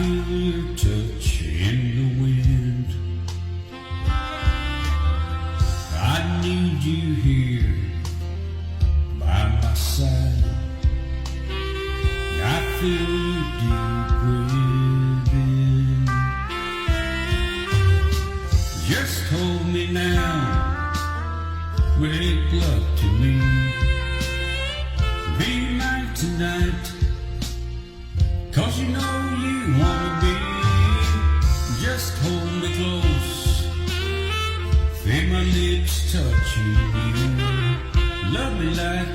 feel your touch in the wind. I need you here by my side. I feel you deep within. Just hold me now, make love to me. Be mine tonight, 'cause you know you wanna be. Just hold me close, feel my lips touching you. Love me like